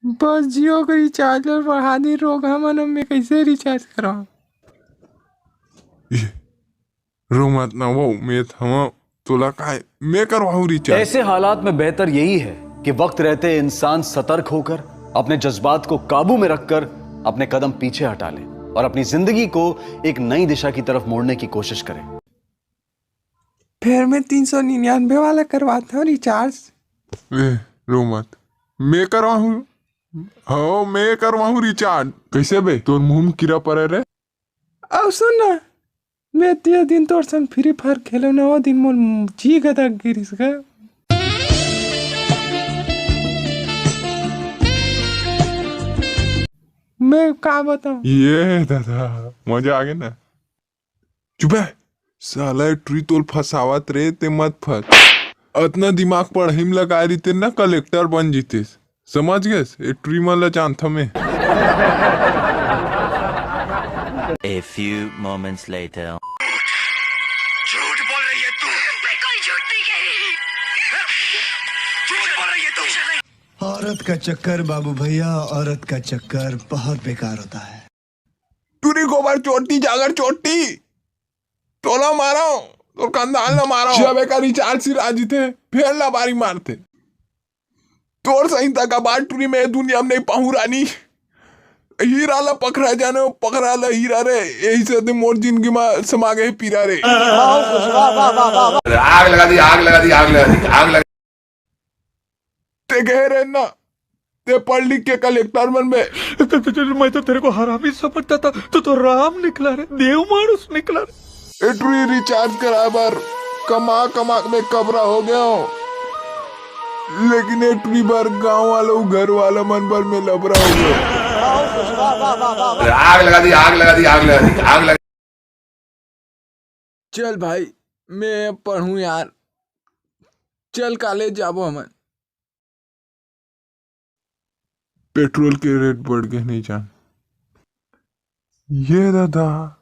बस जियो का रिचार्ज और बढ़ा दी रोग हमन में कैसे रिचार्ज कराओ। रो मत ना वो मैं थमा तोला काय मैं करवाऊं रिचार्ज। ऐसे हालात में बेहतर यही है कि वक्त रहते इंसान सतर्क होकर अपने जज्बात को काबू में रखकर अपने कदम पीछे हटा ले और अपनी जिंदगी को एक नई दिशा की तरफ मोड़ने की कोशिश करे। फिर मैं 399 वाला करवाता हूँ रिचार्ज। रो मत मैं करवाऊं। हाँ मैं करवाऊं रिचार्ज कैसे बे तोर मुंह में कीड़ा पड़े रे। अब सुन ना, मैं 3 दिन तोर संग फ्री फायर खेलो ना, वो दिन मोल जी गदा गिरिस का। मैं का बताऊं। ये दादा मजा आ गया ना। चुप है साला ट्री तोल फसावत रे ते मत फंस। इतना दिमाग पढ़ाई में लगा रही थे ना कलेक्टर बन जीतेस समझ गए ये ट्री मला जानता मैं। A few moments later. झूठ बोल रही है तू। मैं कोई झूठ नहीं कह रही। झूठ बोल रही है तू। औरत का चक्कर बाबू भैया, औरत का चक्कर बहुत बेकार होता है। टूरी गोबर चोटी जागर चोटी तोला मारो तो कंधाल ना मारो जब का रिचार्ज सिर आज थे फिर ला बारी मारते तोर सही तक बार टूरी में दुनिया में नहीं पाहू रानी हीरा ला पकड़ा जाने पकड़ा ला हीरा रे यही से ते मोर जिंदगी में समा गए पीरा रे। आग लगा दी आग लगा दी आग लगा दी आग लगा। ते कह रहे ना ते पढ़ लिख के कलेक्टर बन में। मैं तो तेरे को हरामी समझता था, तो राम निकला रे, देव मानुस निकला रे। एटरी रिचार्ज करा बार कमा कमा में कबरा हो गया हूँ लेकिन एटरी बार गांव वालों घर वाला मन भर में लबरा हो गया। आग लगा दी आग लगा दी आग लगा दी आग लगा। चल भाई मैं पढ़ूं यार, चल कॉलेज जाबो हमन। पेट्रोल के रेट बढ़ गए नहीं जान ये दादा।